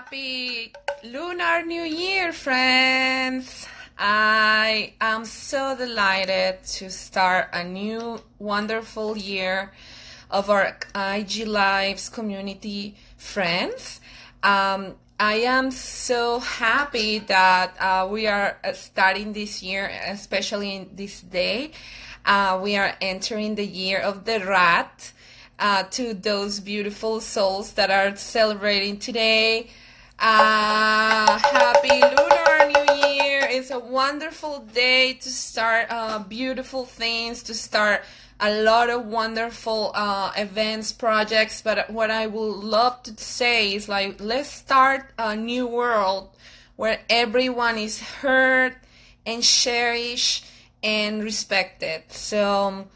Happy Lunar New Year, friends! I am so delighted to start a new wonderful year of our IG Lives community friends. I am so happy that we are starting this year, especially in this day. We are entering the year of the rat. To those beautiful souls that are celebrating today. Happy Lunar New Year! It's a wonderful day to start beautiful things, to start a lot of wonderful events, projects. But what I would love to say is like, let's start a new world where everyone is heard and cherished and respected. So,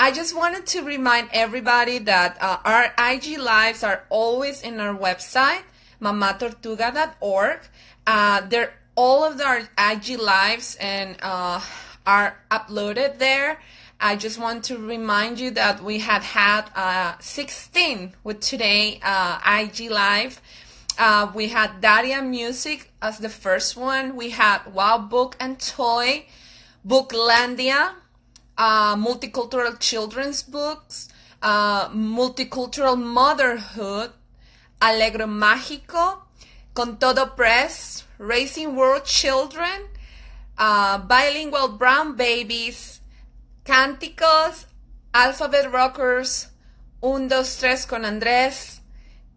I just wanted to remind everybody that our IG Lives are always in our website, mamatortuga.org. All of our IG Lives and are uploaded there. I just want to remind you that we had 16 with today IG Live. We had Daria Music as the first one. We had Wow Book and Toy, Booklandia, multicultural children's books, multicultural motherhood, Alegro Mágico, Con Todo Press, Raising World Children, Bilingual Brown Babies, Cánticos, Alphabet Rockers, Un, Dos, Tres con Andrés,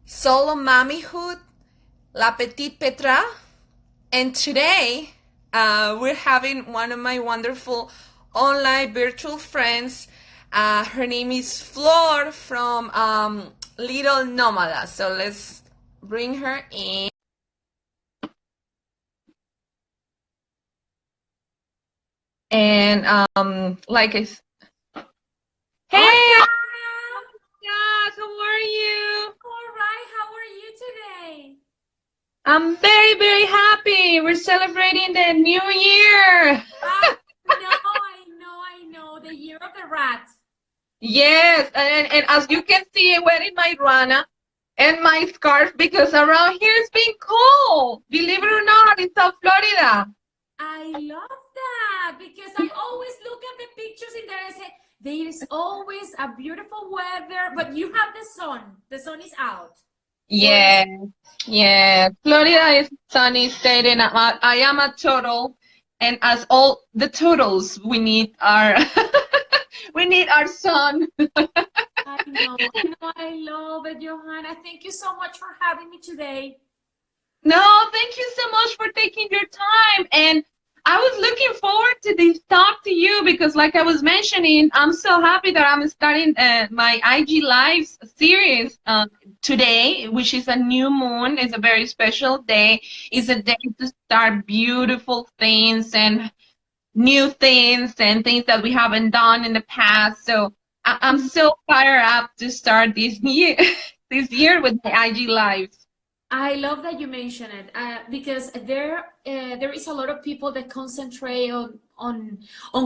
Solo Mamihood, La Petite Petra, and today we're having one of my wonderful online virtual friends. Her name is Flor from Little Nomada. So let's bring her in. And like I said, hey, gosh, how are you? All right, how are you today? I'm very, very happy. We're celebrating the new year. I know, the year of the rat. Yes, and as you can see, I'm wearing my rana and my scarf because around here it's been cold. Believe it or not, in South Florida. I love that because I always look at the pictures in there and say, there is always a beautiful weather, but you have the sun. The sun is out. Yeah, yeah. Florida is sunny state, and I am a turtle, and as all the turtles, we need our we need our sun. I know, I love it, Johanna. Thank you so much for having me today. No, thank you so much for taking your time. And I was looking forward to this talk to you because, like I was mentioning, I'm so happy that I'm starting my IG Lives series today, which is a new moon. It's a very special day. It's a day to start beautiful things and new things and things that we haven't done in the past. So I'm so fired up to start this year, this year with my IG Lives. I love that you mention it because there is a lot of people that concentrate on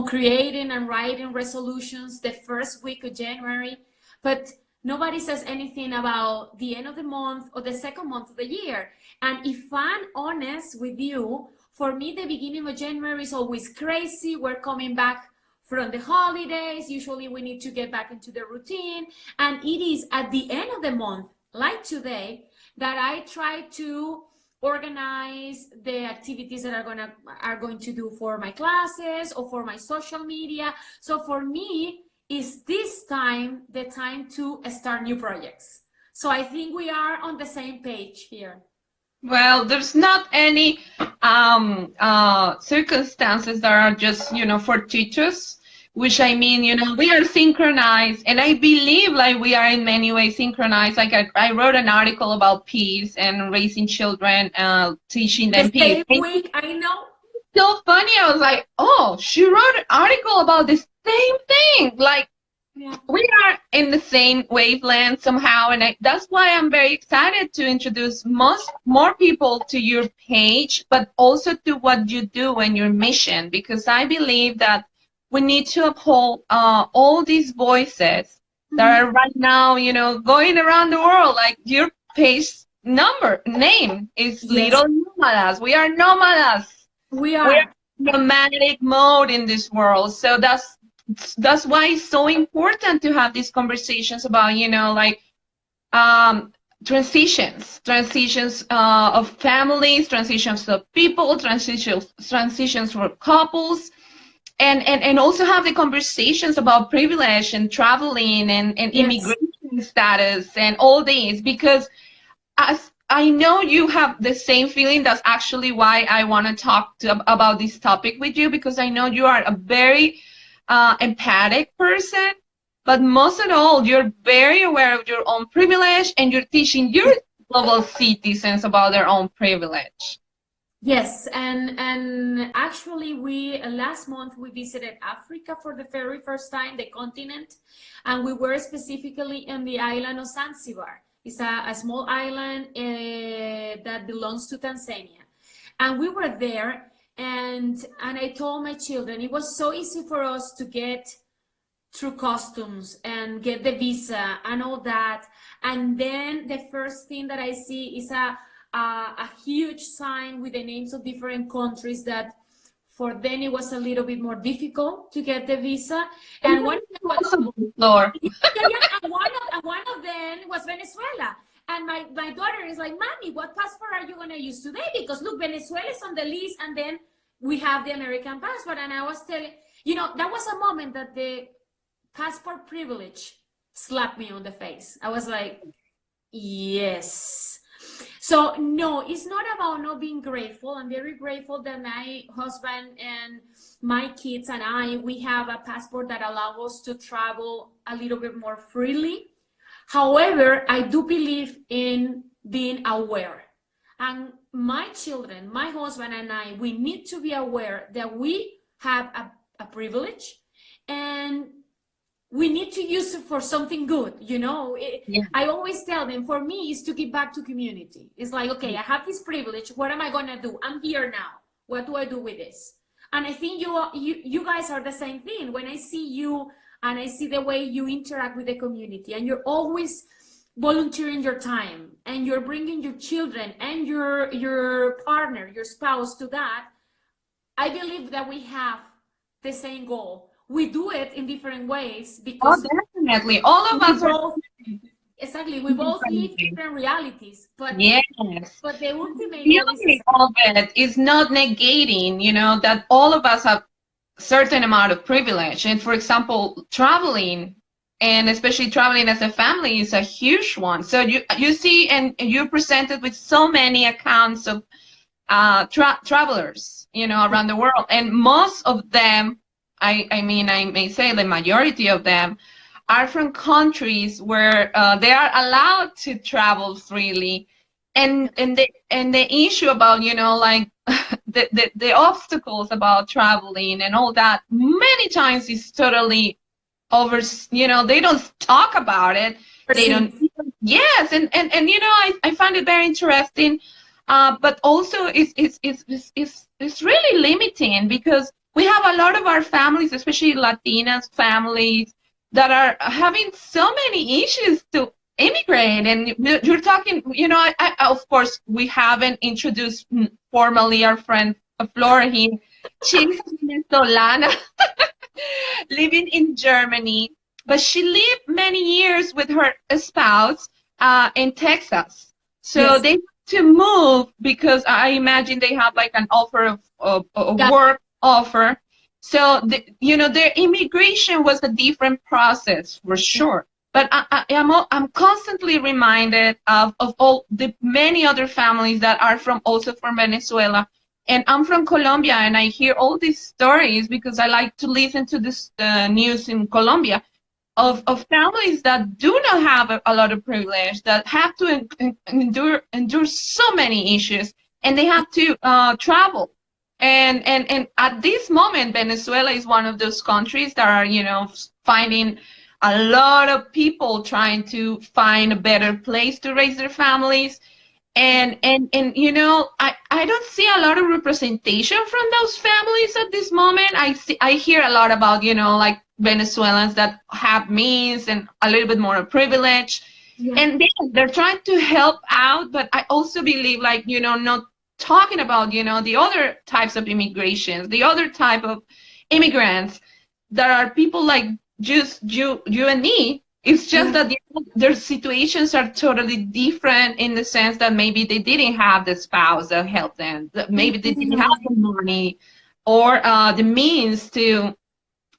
creating and writing resolutions the first week of January, but nobody says anything about the end of the month or the second month of the year. And if I'm honest with you, for me, the beginning of January is always crazy. We're coming back from the holidays. Usually we need to get back into the routine. And it is at the end of the month, like today, that I try to organize the activities that are going to do for my classes or for my social media. So for me, is this time the time to start new projects? So I think we are on the same page here. Well, there's not any circumstances that are just, fortuitous, which I mean, we are synchronized, and I believe like we are in many ways synchronized. Like I wrote an article about peace and raising children, teaching them peace. The same week, I know. So funny, I was like, oh, she wrote an article about the same thing. Like, yeah. We are in the same wavelength somehow, and that's why I'm very excited to introduce more people to your page, but also to what you do and your mission, because I believe that we need to uphold all these voices that are right now, going around the world. Like your page name is Yes, little nomadas. We are nomadas. we We're are. nomadic mode in this world. So that's why it's so important to have these conversations about, like transitions of families, transitions of people, transitions for couples, and also have the conversations about privilege and traveling and Yes. immigration status and all these, because as I know you have the same feeling. That's actually why I want to talk about this topic with you, because I know you are a very empathic person, but most of all, you're very aware of your own privilege, and you're teaching your global citizens about their own privilege. Yes, and actually we last month we visited Africa for the very first time, the continent, and we were specifically in the island of Zanzibar. It's a small island that belongs to Tanzania. And we were there, and I told my children it was so easy for us to get through customs and get the visa and all that. And then the first thing that I see is a huge sign with the names of different countries that for them it was a little bit more difficult to get the visa. And one of them was, Possible, Flor. one of them was Venezuela. And my daughter is like, Mommy, what passport are you going to use today? Because look, Venezuela is on the list, and then we have the American passport. And I was telling, that was a moment that the passport privilege slapped me on the face. I was like, yes. So no, it's not about not being grateful. I'm very grateful that my husband and my kids and we have a passport that allows us to travel a little bit more freely. However, I do believe in being aware. And my children, my husband and we need to be aware that we have a privilege, and we need to use it for something good. Yeah. I always tell them, for me, is to give back to community. It's like, okay, I have this privilege. What am I going to do? I'm here now. What do I do with this? And I think you guys are the same thing. When I see you and I see the way you interact with the community, and you're always volunteering your time, and you're bringing your children and your partner, your spouse to that, I believe that we have the same goal. We do it in different ways because Definitely. All of us are exactly, we both live different realities, yes. but the ultimate goal is the Beauty same. of it is not negating, that all of us have certain amount of privilege. And for example, traveling, and especially traveling as a family, is a huge one. So you see, and you're presented with so many accounts of travelers, around the world, and most of them, I mean, I may say the majority of them are from countries where they are allowed to travel freely, and the issue about, like the obstacles about traveling and all that many times is totally over. They don't talk about it. They don't. Yes, and I find it very interesting, but also it's really limiting, because we have a lot of our families, especially Latinas families, that are having so many issues to immigrate. And you're talking, of course, we haven't introduced formally our friend Flor here. She's Venezolana living in Germany, but she lived many years with her spouse in Texas. So Yes. they had to move because I imagine they have like an offer of Yeah. work offer. So their immigration was a different process for sure. But I'm constantly reminded of all the many other families that are also from Venezuela. And I'm from Colombia, and I hear all these stories because I like to listen to this news in Colombia of families that do not have a lot of privilege, that have to endure so many issues, and they have to travel. And at this moment, Venezuela is one of those countries that are, finding a lot of people trying to find a better place to raise their families. And I don't see a lot of representation from those families at this moment. I hear a lot about, like Venezuelans that have means and a little bit more privilege. Yeah. And then they're trying to help out, but I also believe, like, not talking about, the other types of immigrations, the other type of immigrants. There are people like just you and me. It's just Yeah. that their situations are totally different, in the sense that maybe they didn't have the spouse that helped them, that maybe they didn't have Mhm. the money or the means to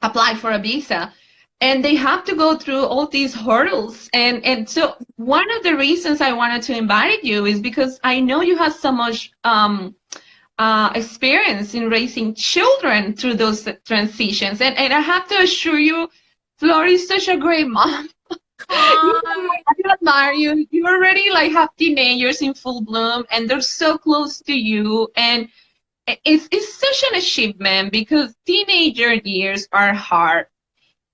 apply for a visa, and they have to go through all these hurdles. And so one of the reasons I wanted to invite you is because I know you have so much experience in raising children through those transitions, and I have to assure you, Flor is such a great mom. Hi. I admire you. You already like have teenagers in full bloom, and they're so close to you, and it's such an achievement, because teenager years are hard.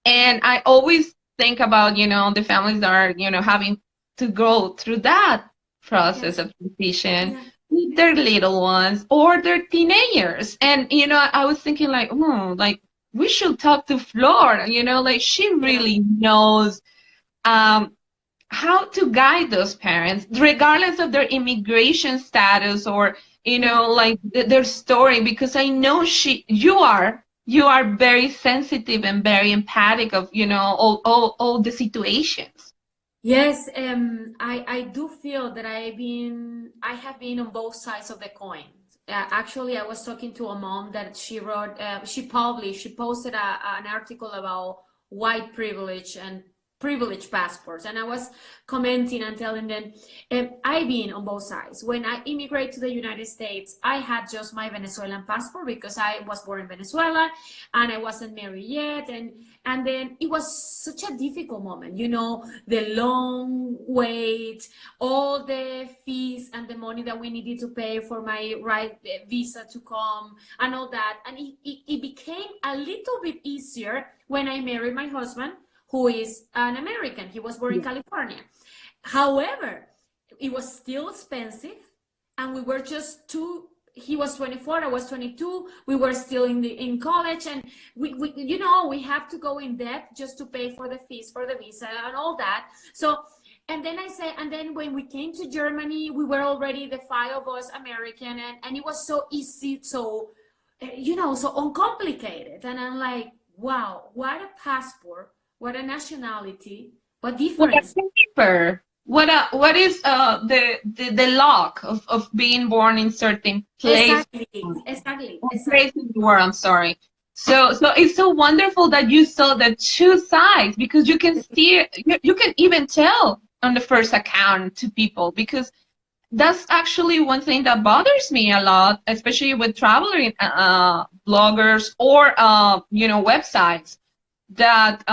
And I always think about, the families that are, having to go through that process Yes. of transition Yeah. with their little ones or their teenagers. And, I was thinking like, like we should talk to Flor, like she Yeah. really knows um, how to guide those parents, regardless of their immigration status or, Yeah. like their story, because I know you are very sensitive and very empathic of, all the situations. Yes, I do feel that I have been on both sides of the coin. Actually, I was talking to a mom that she wrote, she posted an article about white privilege and privilege passports, and I was commenting and telling them, I've been on both sides. When I immigrated to the United States, I had just my Venezuelan passport because I was born in Venezuela and I wasn't married yet, and then it was such a difficult moment, the long wait, all the fees and the money that we needed to pay for my right visa to come and all that. And it became a little bit easier when I married my husband, who is an American. He was born in California. However, it was still expensive, and we were just two. He was 24, I was 22. We were still in college, and we have to go in debt just to pay for the fees for the visa and all that. So, and then and then when we came to Germany, we were already the five of us American, and it was so easy, so so uncomplicated. And I'm like, wow, what a passport, what a nationality, what What a difference. paper. What is the lock of being born in certain place, Exactly, exactly, place exactly. in the world, I'm sorry. So it's so wonderful that you saw the two sides, because you can see, you can even tell on the first account to people, because that's actually one thing that bothers me a lot, especially with traveling bloggers or websites, that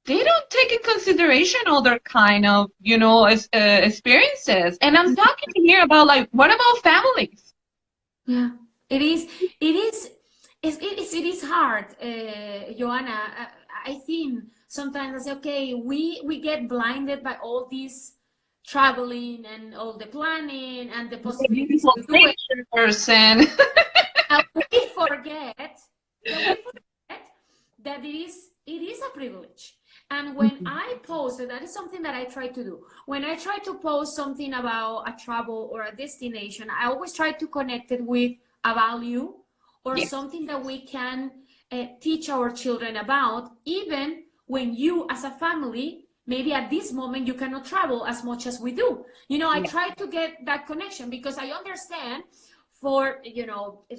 they don't take in consideration other kind of experiences. And I'm talking here about, like, what about families? Yeah, it is. It is. It is hard, Joanna. I think sometimes I say, okay, we get blinded by all this traveling and all the planning and the The possibilities beautiful to do it, pictures and and we forget that it is a privilege. And when I post, and that is something that I try to do, when I try to post something about a travel or a destination, I always try to connect it with a value or yes, something that we can teach our children about, even when you as a family, maybe at this moment you cannot travel as much as we do. I yes, try to get that connection because I understand for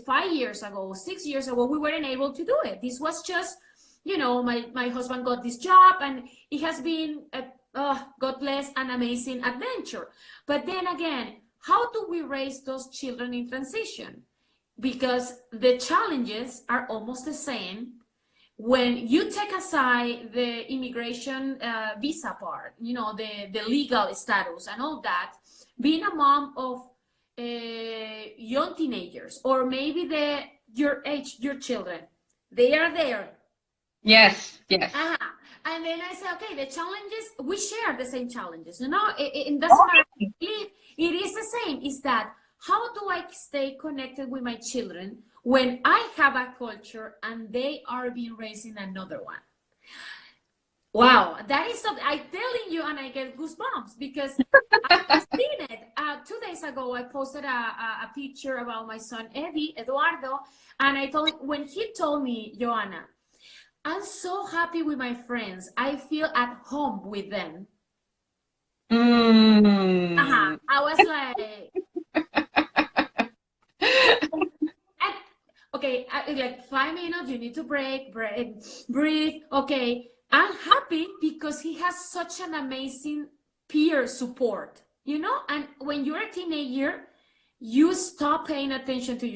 5 years ago, 6 years ago, we weren't able to do it. This was just, my husband got this job, and it has been God bless, an amazing adventure. But then again, how do we raise those children in transition? Because the challenges are almost the same when you take aside the immigration visa part, the legal status and all that. Being a mom of young teenagers, or maybe your children, they are there. yes, yes. uh And then I say, okay, the challenges, we share the same challenges. It doesn't matter. Okay. It is the same. Is that how do I stay connected with my children when I have a culture and they are being raised in another one? Wow, that is something I'm telling you, and I get goosebumps because I've seen it. 2 days ago, I posted a picture about my son Eddie, Eduardo, and I told when he told me, Joanna, I'm so happy with my friends. I feel at home with them. Mm. I was like, so, okay, like 5 minutes, you need to breathe. Okay, I'm happy because he has such an amazing peer support, and when you're a teenager, you stop paying attention to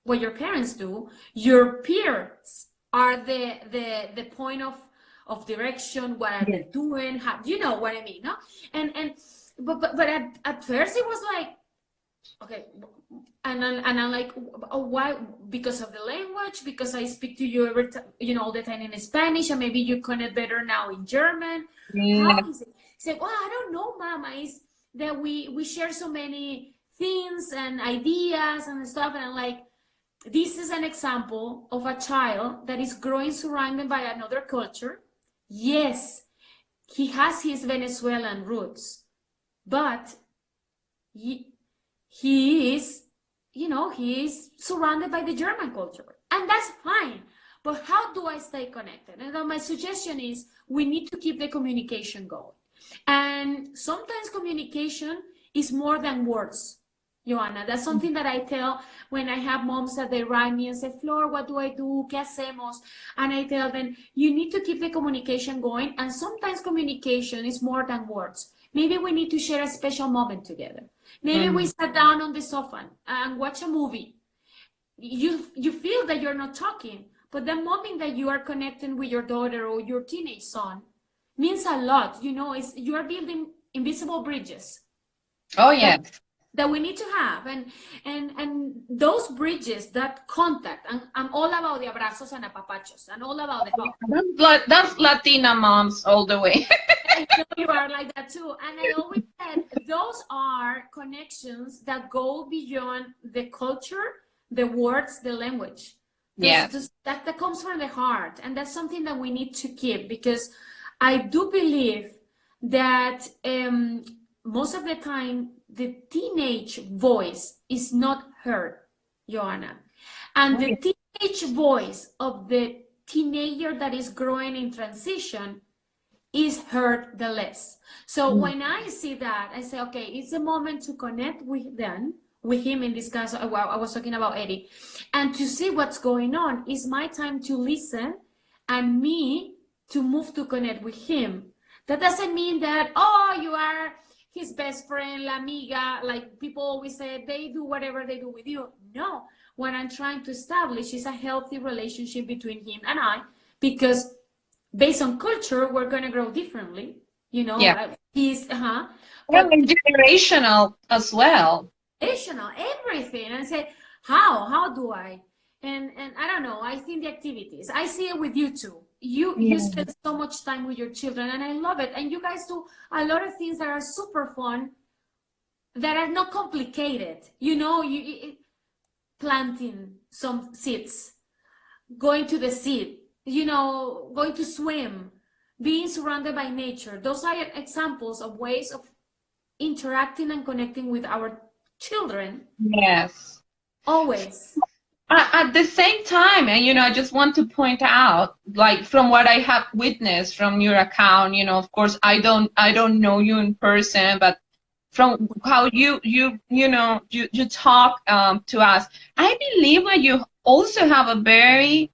what your parents do. Your peers are the point of direction, what are they doing, how, you know what I mean, no? And but at first it was like, okay, and I'm like, oh, why? Because of the language, because I speak to you all the time in Spanish, and maybe you connect better now in German. Yeah. How is it? Say, well, I don't know, Mama. It's that we share so many things and ideas and stuff, and I'm like, this is an example of a child that is growing surrounded by another culture. Yes, he has his Venezuelan roots, but he is, he is surrounded by the German culture, and that's fine. But how do I stay connected? And my suggestion is we need to keep the communication going. And sometimes communication is more than words, Joanna. That's something that I tell when I have moms that they write me and say, Flor, what do I do? ¿Qué hacemos? And I tell them, you need to keep the communication going. And sometimes communication is more than words. Maybe we need to share a special moment together. Maybe we sat down on the sofa and watch a movie. You feel that you're not talking, but the moment that you are connecting with your daughter or your teenage son means a lot. You are building invisible bridges. Oh, yes. That we need to have, and those bridges, that contact, and I'm all about the abrazos and apapachos, and all about the hug. That's Latina moms all the way. I know you are like that too. And I always said those are connections that go beyond the culture, the words, the language. That comes from the heart. And that's something that we need to keep, because I do believe that most of the time the teenage voice is not heard, Joanna. And the teenage voice of the teenager that is growing in transition is heard the less. So when I see that, I say, okay, it's a moment to connect with him in this case. I was talking about Eddie, and to see what's going on. Is my time to listen and me to move to connect with him. That doesn't mean that, oh, you are his best friend, la amiga, like people always say, they do whatever they do with you. No, what I'm trying to establish is a healthy relationship between him and I, because based on culture, we're going to grow differently, he's Well, and generational as well. Generational, everything. And say, how do I? And I don't know, I think the activities, I see it with you too. You spend so much time with your children, and I love it. And you guys do a lot of things that are super fun, that are not complicated. Planting some seeds, going to the sea, going to swim, being surrounded by nature. Those are examples of ways of interacting and connecting with our children. Yes. Always. At the same time, and I just want to point out, like from what I have witnessed from your account, of course I don't know you in person, but from how you talk to us, I believe that you also have a very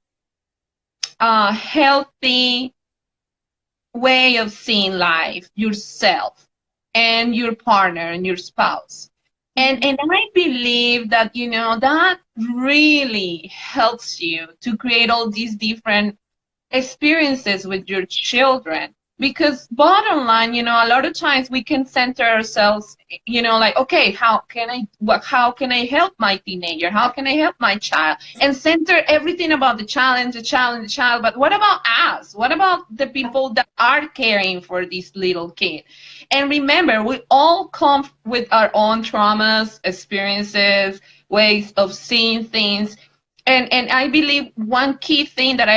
healthy way of seeing life, yourself and your partner and your spouse. And I believe that, that really helps you to create all these different experiences with your children. Because bottom line, a lot of times we can center ourselves, like, okay, how can I help my teenager? How can I help my child? And center everything about the child. But what about us? What about the people that are caring for this little kid? And remember, we all come with our own traumas, experiences, ways of seeing things. and I believe one key thing that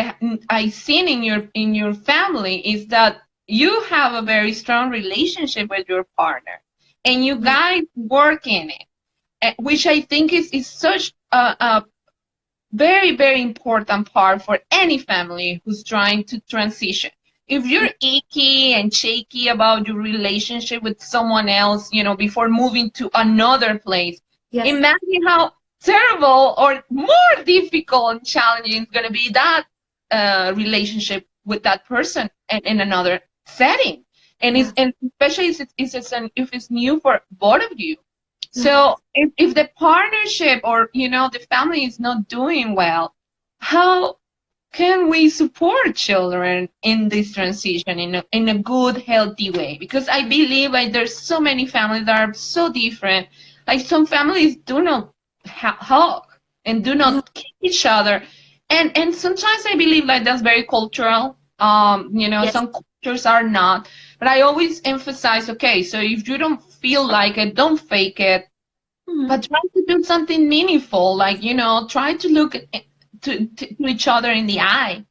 I seen in your family is that you have a very strong relationship with your partner, and you Yeah. guys work in it, which I think is such a very, very important part for any family who's trying to transition. If you're icky and shaky about your relationship with someone else, you know, before moving to another place, Yes. imagine how terrible or more difficult and challenging it's going to be that relationship with that person in another setting. And Yeah. and especially if it's new for both of you. Yeah. So if the partnership or you know the family is not doing well, how can we support children in this transition in a good, healthy way? Because I believe like there's so many families that are so different. Like some families do not hug and do Yeah. not kiss each other, and sometimes I believe like that's very cultural. You know, Yes. some cultures are not, but I always emphasize, okay, so if you don't feel like it, don't fake it, but Mhm. try to do something meaningful, like you know, try to look to each other in the eye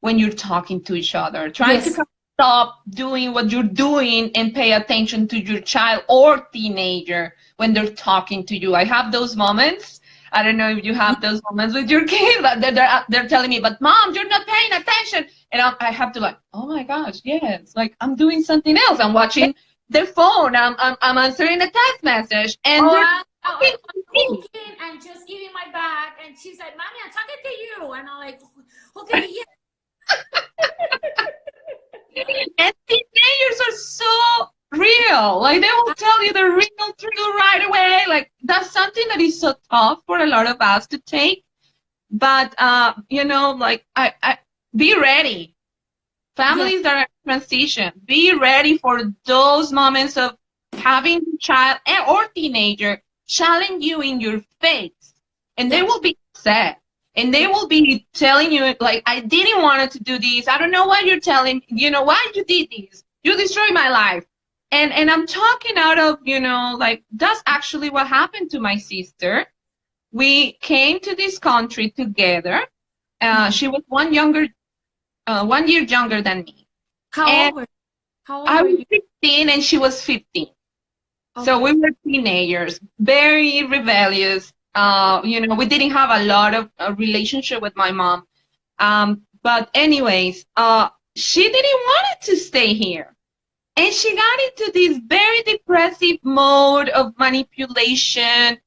when you're talking to each other. Try to Yes. kind of stop doing what you're doing and pay attention to your child or teenager when they're talking to you. I have those moments. I don't know if you Yeah. have those moments with your kids that they're telling me, but mom, you're not paying attention. And I have to like, oh my gosh, yes, like I'm doing something else. I'm Yeah. watching the phone. I'm answering a text message, and Oh, they're I talking was to me. cooking and just giving my back, and she's like, "Mommy, I'm talking to you," and I'm like, "Okay, yeah." And teenagers are so real. Like they will tell you the real truth right away. Like that's something that is so tough for a lot of us to take. But you know, like I be ready. Yes. Families that are in transition, be ready for those moments of having a child or teenager challenge you in your face. And they Yeah. will be upset. And they Yeah. will be telling you, like, I didn't want to do this. I don't know why you're telling, you know, why you did this. You destroyed my life. And I'm talking out of, you know, like, that's actually what happened to my sister. We came to this country together. Mhm. She was 1 year younger than me. How And old were How old I were was you? 16 and she was 15. So we Okay. were teenagers, very rebellious. You know, we didn't have a lot of relationship with my mom. But anyways, she didn't want it to stay here. And she got into this very depressive mode of manipulation.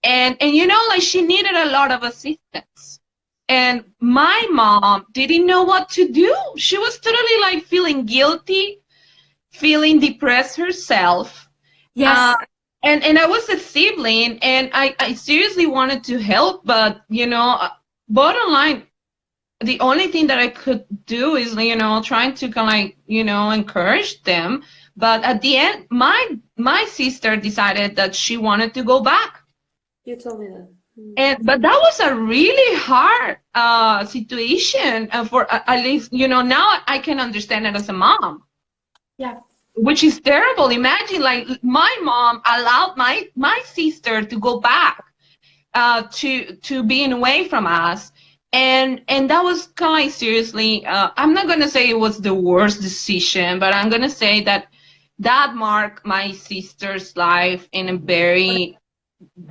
And you know, like she needed a lot of assistance. And my mom didn't know what to do. She was totally like feeling guilty, feeling depressed herself. Uh, Yes. and I was a sibling, and I seriously wanted to help, but you know, bottom line, the only thing that I could do is you know trying to kind of like you know encourage them. But at the end, my sister decided that she wanted to go back. You told me that. And but that was a really hard situation for at least you know now I can understand it as a mom, Yeah. which is terrible. Imagine like my mom allowed my sister to go back to being away from us, and that was kind of like seriously. I'm not gonna say it was the worst decision, but I'm gonna say that that marked my sister's life in a very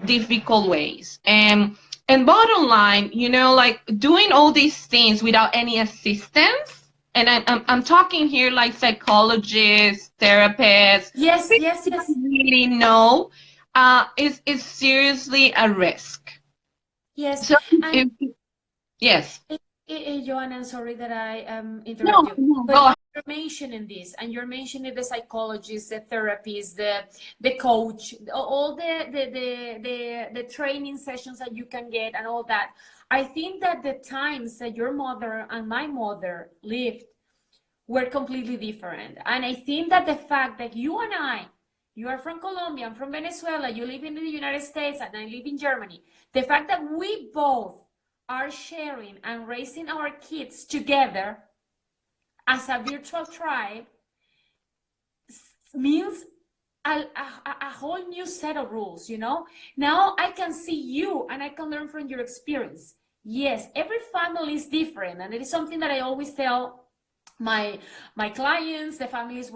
difficult ways. And bottom line, you know, like doing all these things without any assistance. And I'm talking here like psychologists, therapists, Yes. people Yes. who Yes. don't really know, is seriously a risk. Yes. So And if yes, Joanna, sorry that I interrupt no, you, no, but go ahead. you're mentioning this, and you're mentioning the psychologist, the therapist, the coach, all the training sessions that you can get, and all that. I think that the times that your mother and my mother lived were completely different, and I think that the fact that you and I, you are from Colombia, I'm from Venezuela, you live in the United States, and I live in Germany. The fact that we both are sharing and raising our kids together as a virtual tribe means a whole new set of rules, you know? Now I can see you and I can learn from your experience. Yes, every family is different, and it is something that I always tell my clients, the families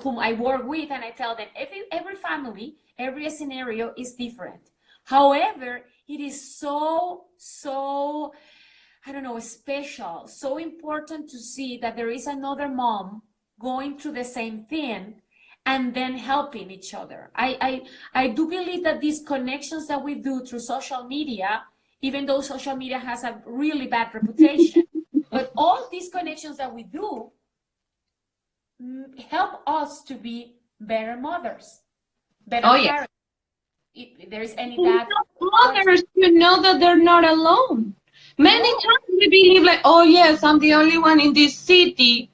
whom I work with, and I tell them every family, every scenario is different. However, it is so I don't know, special, so important to see that there is another mom going through the same thing and then helping each other. I do believe that these connections that we do through social media, even though social media has a really bad reputation, but all these connections that we do help us to be better mothers, better Oh yeah. parents. If there is any that Others to know that they're not alone. Many no, times we believe like, oh yes, I'm the only one in this city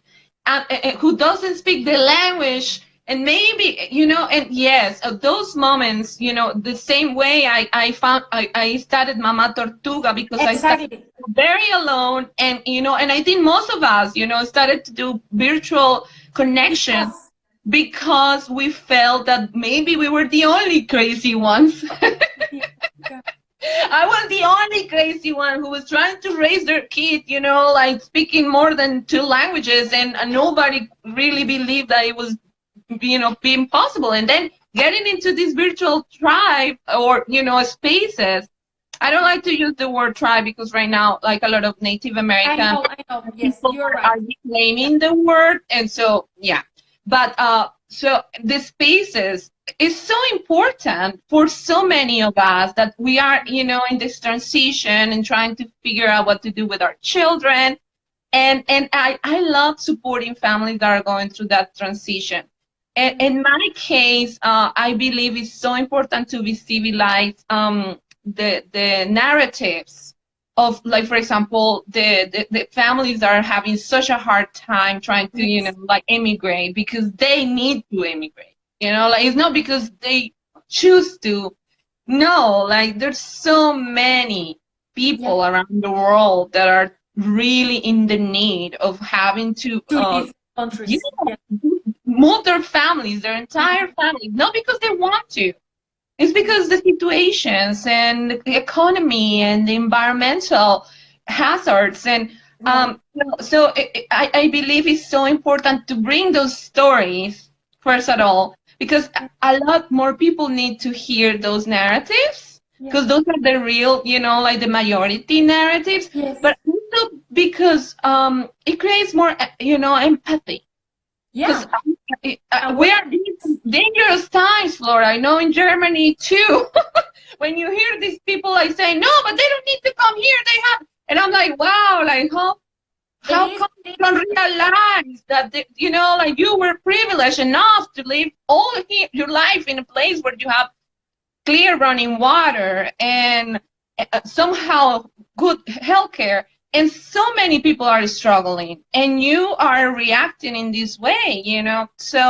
who doesn't speak the language. And maybe, and yes, of those moments, the same way I started Mama Tortuga because I started exactly. very alone. And I think most of us, started to do virtual connection Because because we felt that maybe we were the only crazy ones. yeah. I was the only crazy one who was trying to raise their kid, like speaking more than two languages, and nobody really believed that it was, being possible. And then getting into this virtual tribe or, spaces. I don't like to use the word tribe because right now, like a lot of Native American I know. Yes, people you're are right. Yeah. reclaiming the word, and so yeah. But so the spaces is so important for so many of us that we are, in this transition and trying to figure out what to do with our children. And I love supporting families that are going through that transition. And in my case, I believe it's so important to visibilize the narratives of, like, for example, the families that are having such a hard time trying to, Yes. like, immigrate because they need to immigrate. Like, it's not because they choose to. No, like, there's so many Yeah. people around the world that are really in the need of having to To different yeah, countries. Yeah. move their families, their entire family, not because they want to. It's because the situations and the economy and the environmental hazards. And Yeah. I believe it's so important to bring those stories first of all, because a lot more people need to hear those narratives, Yeah. because those are the real, like the majority narratives, Yes. but also because it creates more, empathy. Because Yeah. we are Awareness. in dangerous times, Flora. I know in Germany too. When you hear these people like saying, "No, but they don't need to come here. They have," and I'm like, "Wow! Like It how is. come you don't realize that like you were privileged enough to live your life in a place where you have clear running water and somehow good healthcare, and so many people are struggling, and you are reacting in this way, so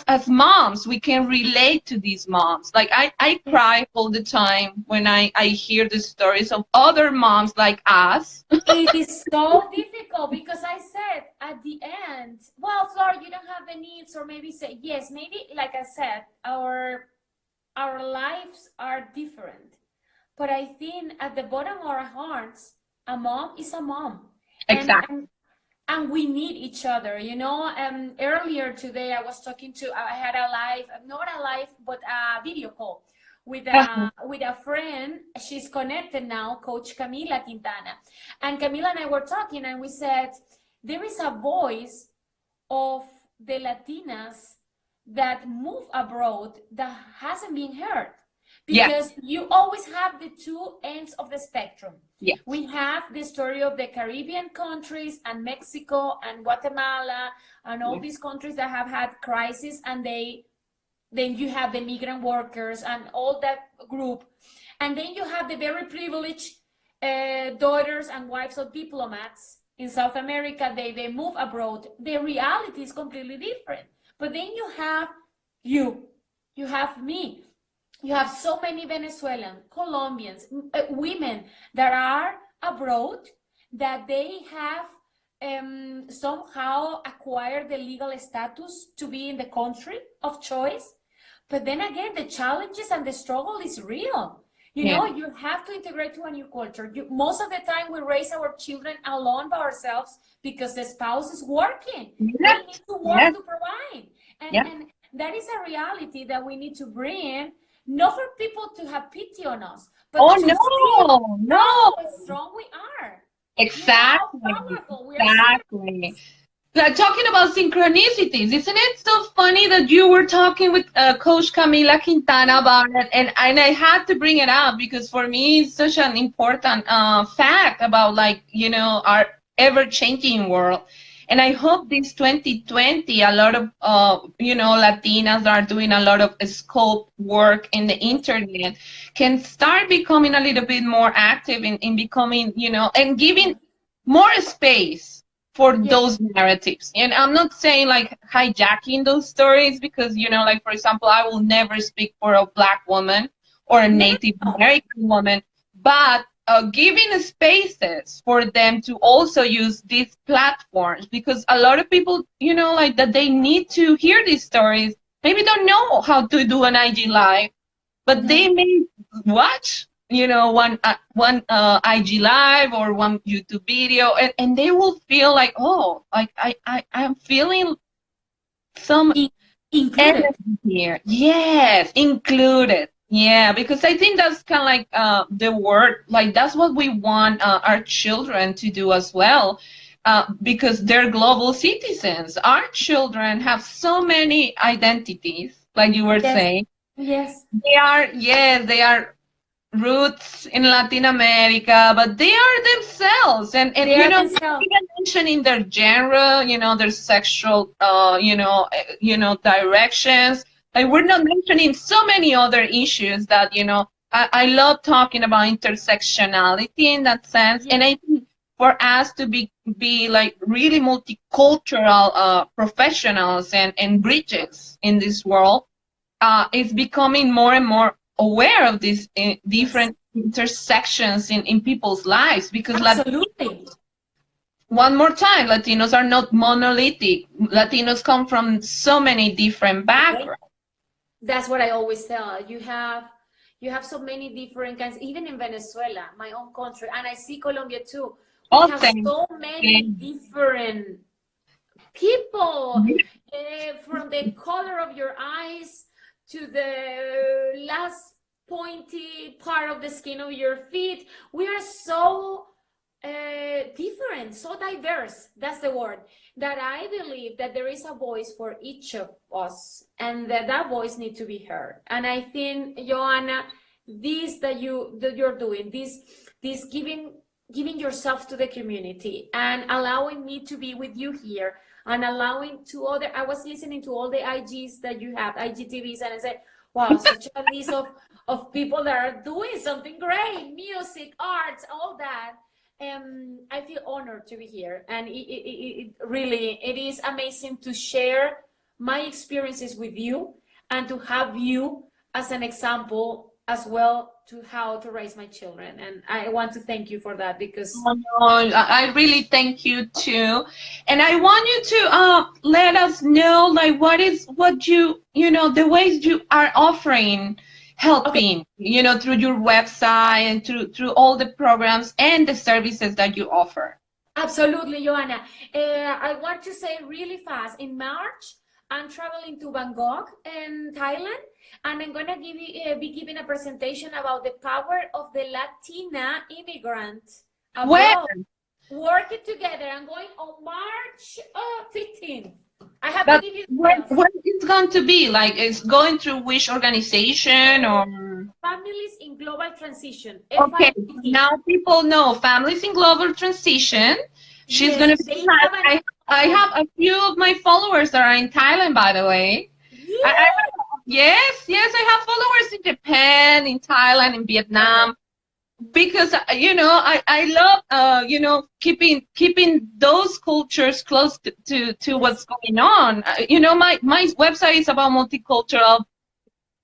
as moms we can relate to these moms. Like I cry all the time when I hear the stories of other moms like us. It is so difficult because I said at the end, well, Flor, you don't have the needs, or maybe say yes, maybe like I said, our lives are different. But I think at the bottom of our hearts, a mom is a mom. And Exactly. and we need each other, earlier today I had a live, not a live, but a video call with a friend. She's connected now, Coach Camila Quintana, and Camila and I were talking, and we said there is a voice of the Latinas that move abroad that hasn't been heard, Yeah. because you always have the two ends of the spectrum. Yeah. We have the story of the Caribbean countries and Mexico and Guatemala and all these countries that have had crisis, and then you have the migrant workers and all that group, and then you have the very privileged daughters and wives of diplomats in South America. They move abroad. The reality is completely different. But then you have me, you have so many Venezuelan, Colombians, women that are abroad, that they have somehow acquired the legal status to be in the country of choice. But then again, the challenges and the struggle is real. You know, you have to integrate to a new culture. Most of the time, we raise our children alone by ourselves because the spouse is working. They need to work to provide. And that is a reality that we need to bring, not for people to have pity on us, but to see how strong we are. Exactly. How powerful we Exactly. Talking about synchronicities, isn't it so funny that you were talking with Coach Camila Quintana about it, and I had to bring it up because for me it's such an important fact about, like, you know, our ever-changing world. And I hope this 2020, a lot of you know, Latinas are doing a lot of scope work in the internet, can start becoming a little bit more active in becoming, you know, and giving more space for those narratives. And I'm not saying like hijacking those stories, because, you know, like, for example, I will never speak for a Black woman or a Native American woman, but giving spaces for them to also use these platforms, because a lot of people, you know, like, that they need to hear these stories, maybe don't know how to do an IG live, but they may watch, you know, one IG live or one YouTube video, and they will feel like, oh, like I'm feeling some included here. Yes, included. Yeah, because I think that's kind of like the word, like, that's what we want our children to do as well, because they're global citizens. Our children have so many identities, like you were saying. Yes. They are roots in Latin America, but they are themselves, and you know, not even mentioning their genre, you know, their sexual you know, directions. Like, we're not mentioning so many other issues that, you know, I love talking about intersectionality in that sense. And I think for us to be like really multicultural professionals and bridges in this world, is becoming more and more aware of these different intersections in people's lives, because Latinos, one more time, Latinos are not monolithic. Latinos come from so many different backgrounds. That's what I always tell. You have so many different kinds, even in Venezuela, my own country, and I see Colombia too. We have so many different people, from the color of your eyes to the last pointy part of the skin of your feet. We are so different, so diverse, that's the word, that I believe that there is a voice for each of us, and that voice needs to be heard. And I think, Joanna, this that you're doing, this giving yourself to the community and allowing me to be with you here, and allowing to other, I was listening to all the IGs that you have, IGTVs, and I said, wow, such a list of people that are doing something great, music, arts, all that. I feel honored to be here, and it really, it is amazing to share my experiences with you, and to have you as an example as well to how to raise my children. And I want to thank you for that, because I really thank you too. And I want you to let us know, like, what you know, the ways you are offering helping, you know, through your website and through all the programs and the services that you offer. Absolutely, Joanna. I want to say really fast, in March, I'm traveling to Bangkok in Thailand, and I'm gonna be giving a presentation about the power of the Latina immigrant abroad, working together. I'm going on March 15th. I have to give you when it's going to be, like, it's going through which organization, or Families in Global Transition. Okay, now people know Families in Global Transition. She's going to be I have a few of my followers that are in Thailand, by the way. Yes, I have followers in Japan, in Thailand, in Vietnam, because, you know, I love, you know, keeping those cultures close to what's going on. You know, my website is about multicultural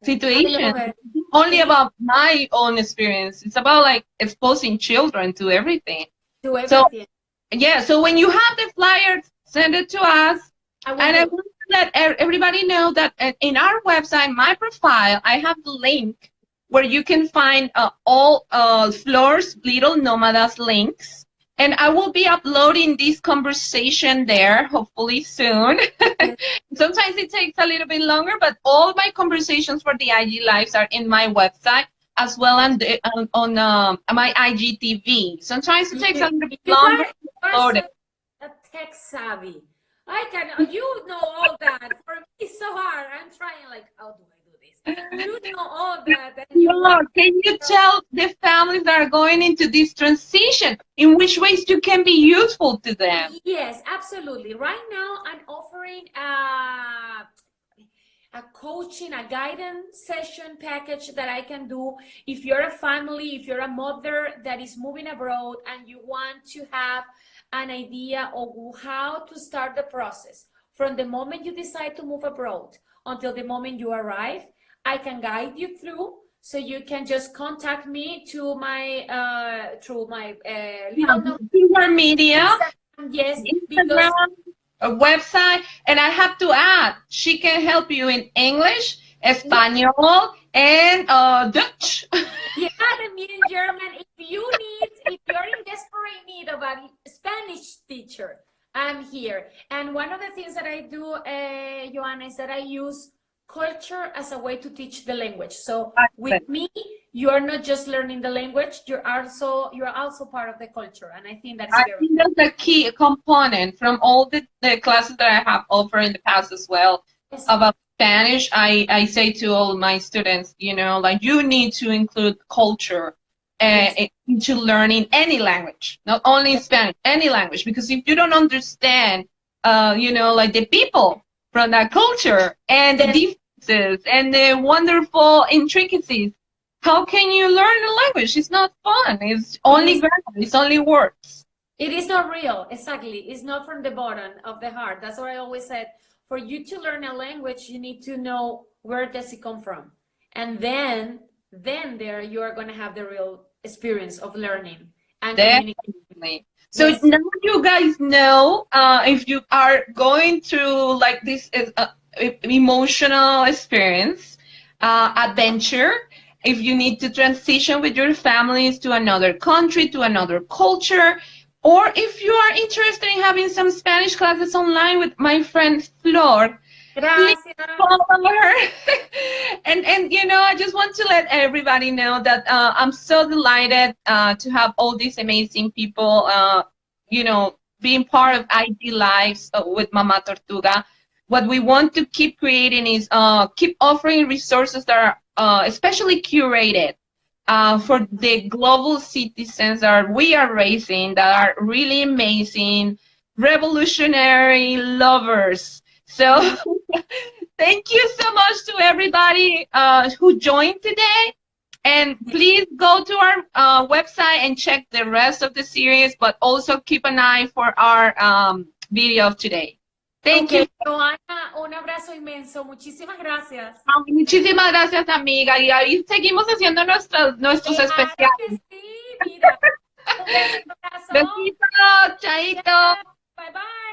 situations. It's only about my own experience. It's about, like, exposing children to everything. So, yeah, so when you have the flyers, send it to us. I want to let everybody know that in our website, my profile, I have the link where you can find all Flor's Little Nomadas links. And I will be uploading this conversation there, hopefully soon. Sometimes it takes a little bit longer, but all my conversations for the IG Lives are in my website, as well as on my IGTV. Sometimes it takes a little bit longer to upload it. A tech savvy. I can, you know all that. For me, it's so hard. I'm trying, like, how do I do this? You know all that. And Flor, can you tell the families that are going into this transition in which ways you can be useful to them? Yes, absolutely. Right now, I'm offering a coaching, a guidance session package that I can do if you're a family, if you're a mother that is moving abroad and you want to have an idea of how to start the process from the moment you decide to move abroad until the moment you arrive. I can guide you through, so you can just contact me to my through my Your media, yes, Instagram, a website, and I have to add, she can help you in English, Espanol, and Dutch. yeah, I mean in German. If you're in desperate need of a Spanish teacher, I'm here. And one of the things that I do, Joanna, is that I use culture as a way to teach the language. So with me, you are not just learning the language, you're also part of the culture. And I think that's a key component from all the classes that I have offered in the past as well. Yes. About Spanish. I say to all my students, you know, like, you need to include culture into learning any language, not only Spanish, any language, because if you don't understand, you know, like, the people from that culture and the differences and the wonderful intricacies, how can you learn the language? It's not fun. It's only grammar. It's only words. It is not real. Exactly. It's not from the bottom of the heart. That's what I always said. For you to learn a language, you need to know where does it come from, and then there you are going to have the real experience of learning and communicating. So now you guys know, if you are going through like this emotional experience, adventure, if you need to transition with your families to another country, to another culture, or if you are interested in having some Spanish classes online with my friend Flor, please follow her. and you know, I just want to let everybody know that I'm so delighted to have all these amazing people, you know, being part of IG Lives with Mama Tortuga. What we want to keep creating is keep offering resources that are especially curated for the global citizens that we are raising, that are really amazing, revolutionary lovers. So thank you so much to everybody who joined today. And please go to our website and check the rest of the series, but also keep an eye for our video of today. Thank you. Joana, un abrazo inmenso. Muchísimas gracias. Muchísimas gracias, amiga. Y ahí seguimos haciendo nuestros especiales. Sí, mira. Un beso, un abrazo. Besito, chaito. Bye, bye.